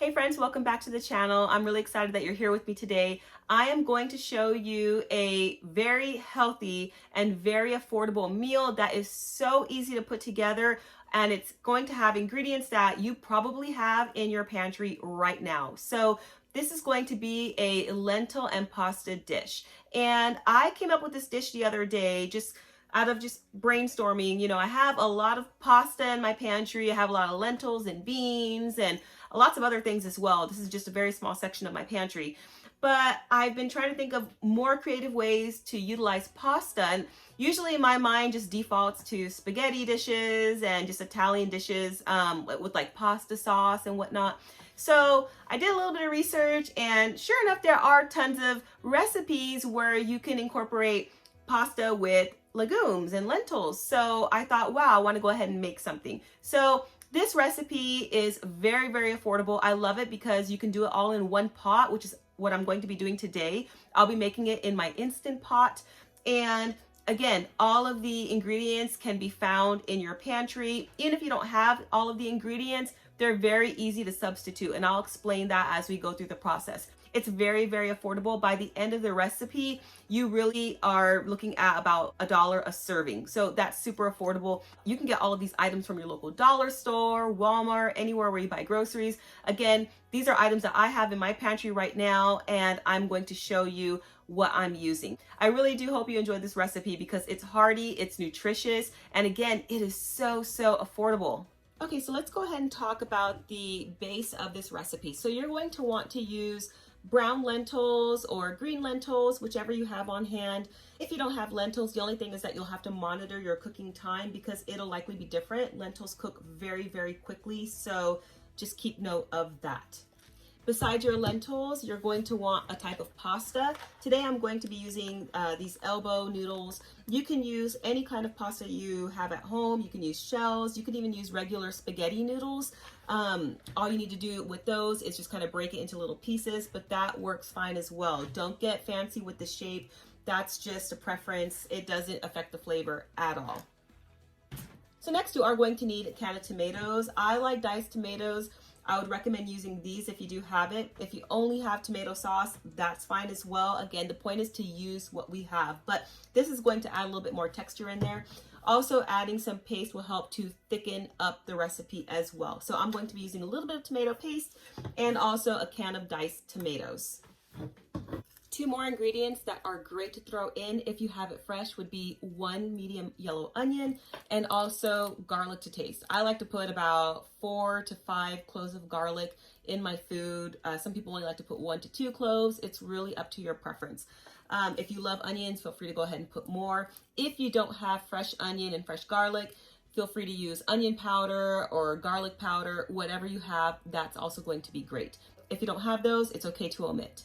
Hey friends, welcome back to the channel. I'm really excited that you're here with me today. I am going to show you a very healthy and very affordable meal that is so easy to put together, and it's going to have ingredients that you probably have in your pantry right now. So this is going to be a lentil and pasta dish. And I came up with this dish the other day just out of brainstorming. You know, I have a lot of pasta in my pantry. I have a lot of lentils and beans and lots of other things as well. This is just a very small section of my pantry. But I've been trying to think of more creative ways to utilize pasta. And usually my mind just defaults to spaghetti dishes and just Italian dishes with like pasta sauce and whatnot. So I did a little bit of research, and sure enough, there are tons of recipes where you can incorporate pasta with legumes and lentils. So I thought, wow, I want to go ahead and make something. So this recipe is very, very affordable. I love it because you can do it all in one pot, which is what I'm going to be doing today. I'll be making it in my Instant Pot. And again, all of the ingredients can be found in your pantry. Even if you don't have all of the ingredients, they're very easy to substitute. And I'll explain that as we go through the process. It's very, very affordable. By the end of the recipe, you really are looking at about $1 a serving. So that's super affordable. You can get all of these items from your local dollar store, Walmart, anywhere where you buy groceries. Again, these are items that I have in my pantry right now, and I'm going to show you what I'm using. I really do hope you enjoyed this recipe because it's hearty, it's nutritious, and again, it is so affordable. Okay, so let's go ahead and talk about the base of this recipe. So you're going to want to use brown lentils or green lentils, whichever you have on hand. If you don't have lentils, the only thing is that you'll have to monitor your cooking time because it'll likely be different. Lentils cook very, very quickly, so just keep note of that. Besides your lentils, you're going to want a type of pasta. Today I'm going to be using these elbow noodles. You can use any kind of pasta you have at home. You can use shells. You can even use regular spaghetti noodles. All you need to do with those is just kind of break it into little pieces, but that works fine as well. Don't get fancy with the shape. That's just a preference. It doesn't affect the flavor at all. So next you are going to need a can of tomatoes. I like diced tomatoes. I would recommend using these if you do have it. If you only have tomato sauce, that's fine as well. Again, the point is to use what we have, but this is going to add a little bit more texture in there. Also, adding some paste will help to thicken up the recipe as well. So I'm going to be using a little bit of tomato paste and also a can of diced tomatoes. Two more ingredients that are great to throw in if you have it fresh would be 1 medium yellow onion and also garlic to taste. I like to put about 4 to 5 cloves of garlic in my food. Some people only like to put 1 to 2 cloves. It's really up to your preference. If you love onions, feel free to go ahead and put more. If you don't have fresh onion and fresh garlic, feel free to use onion powder or garlic powder. Whatever you have, that's also going to be great. If you don't have those, it's okay to omit.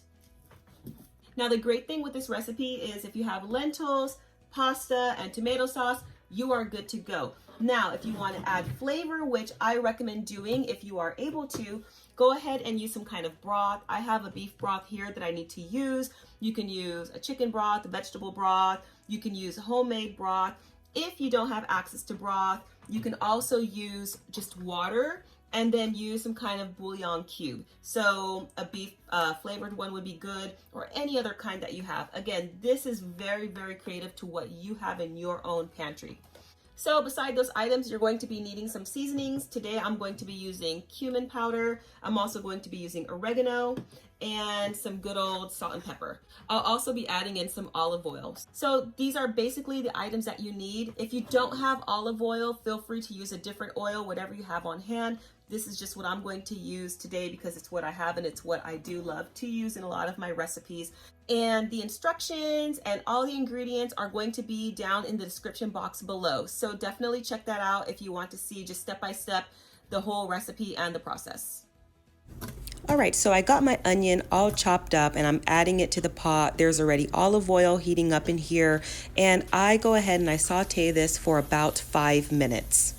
Now, the great thing with this recipe is if you have lentils, pasta, and tomato sauce, you are good to go. Now, if you want to add flavor, which I recommend doing if you are able to, go ahead and use some kind of broth. I have a beef broth here that I need to use. You can use a chicken broth, a vegetable broth. You can use homemade broth. If you don't have access to broth, you can also use just water and then use some kind of bouillon cube. So a beef flavored one would be good, or any other kind that you have. Again, this is very, very creative to what you have in your own pantry. So beside those items, you're going to be needing some seasonings. Today I'm going to be using cumin powder. I'm also going to be using oregano and some good old salt and pepper. I'll also be adding in some olive oil. So these are basically the items that you need. If you don't have olive oil, feel free to use a different oil, whatever you have on hand. This is just what I'm going to use today because it's what I have and it's what I do love to use in a lot of my recipes. And the instructions and all the ingredients are going to be down in the description box below. So definitely check that out if you want to see just step by step the whole recipe and the process. All right, so I got my onion all chopped up and I'm adding it to the pot. There's already olive oil heating up in here, and I go ahead and I saute this for about 5 minutes.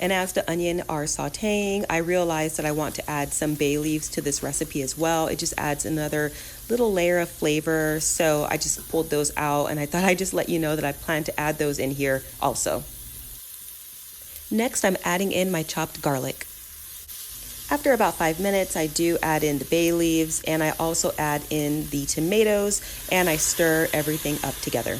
And as the onion are sauteing, I realized that I want to add some bay leaves to this recipe as well. It just adds another little layer of flavor. So I just pulled those out, and I thought I'd just let you know that I plan to add those in here also. Next, I'm adding in my chopped garlic. After about 5 minutes, I do add in the bay leaves, and I also add in the tomatoes, and I stir everything up together.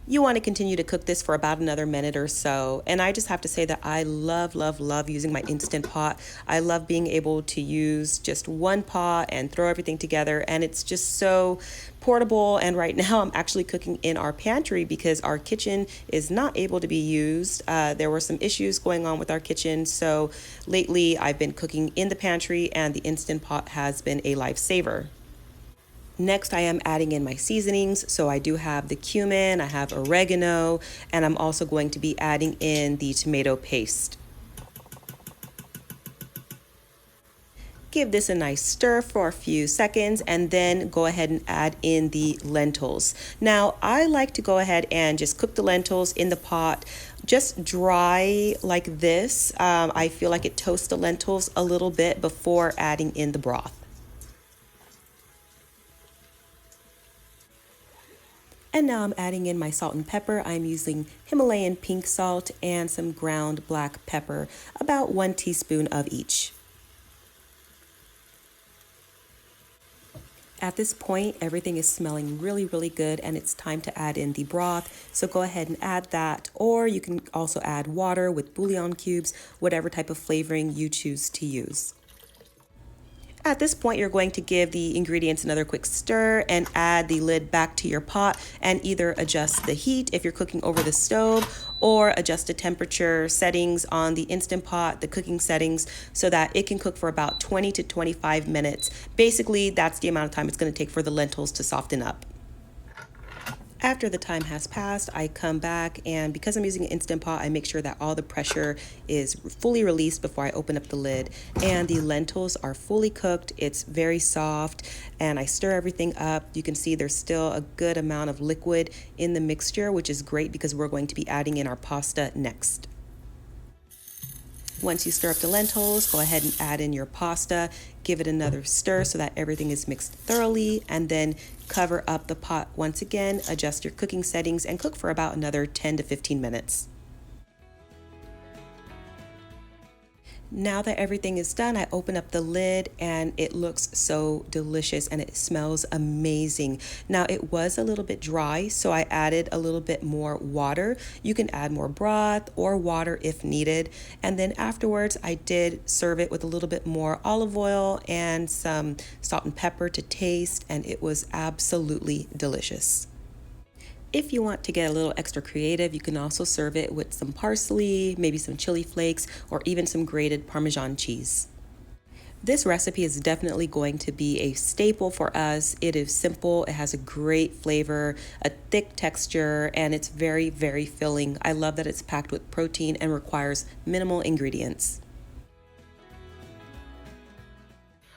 You want to continue to cook this for about another minute or so. And I just have to say that I love, love, love using my Instant Pot. I love being able to use just one pot and throw everything together. And it's just so portable. And right now I'm actually cooking in our pantry because our kitchen is not able to be used. There were some issues going on with our kitchen. So lately I've been cooking in the pantry, and the Instant Pot has been a lifesaver. Next, I am adding in my seasonings. So I do have the cumin, I have oregano, and I'm also going to be adding in the tomato paste. Give this a nice stir for a few seconds, and then go ahead and add in the lentils. Now, I like to go ahead and just cook the lentils in the pot just dry like this. I feel like it toasts the lentils a little bit before adding in the broth. And now I'm adding in my salt and pepper. I'm using Himalayan pink salt and some ground black pepper, about 1 teaspoon of each. At this point, everything is smelling really, really good, and it's time to add in the broth. So go ahead and add that, or you can also add water with bouillon cubes, whatever type of flavoring you choose to use. At this point, you're going to give the ingredients another quick stir and add the lid back to your pot, and either adjust the heat if you're cooking over the stove, or adjust the temperature settings on the Instant Pot, the cooking settings, so that it can cook for about 20 to 25 minutes. Basically, that's the amount of time it's going to take for the lentils to soften up. After the time has passed, I come back, and because I'm using an Instant Pot, I make sure that all the pressure is fully released before I open up the lid. And the lentils are fully cooked. It's very soft, and I stir everything up. You can see there's still a good amount of liquid in the mixture, which is great because we're going to be adding in our pasta next. Once you stir up the lentils, go ahead and add in your pasta, give it another stir so that everything is mixed thoroughly, and then cover up the pot once again, adjust your cooking settings, and cook for about another 10 to 15 minutes. Now that everything is done, I open up the lid, and it looks so delicious and it smells amazing. Now, it was a little bit dry, so I added a little bit more water. You can add more broth or water if needed. And then afterwards, I did serve it with a little bit more olive oil and some salt and pepper to taste, and it was absolutely delicious. If you want to get a little extra creative, you can also serve it with some parsley, maybe some chili flakes, or even some grated Parmesan cheese. This recipe is definitely going to be a staple for us. It is simple, it has a great flavor, a thick texture, and it's very, very filling. I love that it's packed with protein and requires minimal ingredients.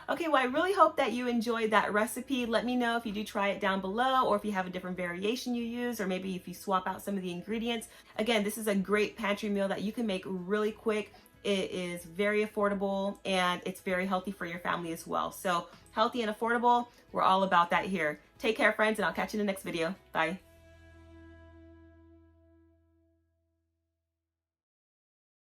Okay, well, I really hope that you enjoyed that recipe. Let me know if you do try it down below, or if you have a different variation you use, or maybe if you swap out some of the ingredients. Again, this is a great pantry meal that you can make really quick. It is very affordable, and it's very healthy for your family as well. So healthy and affordable, we're all about that here. Take care, friends, and I'll catch you in the next video. Bye.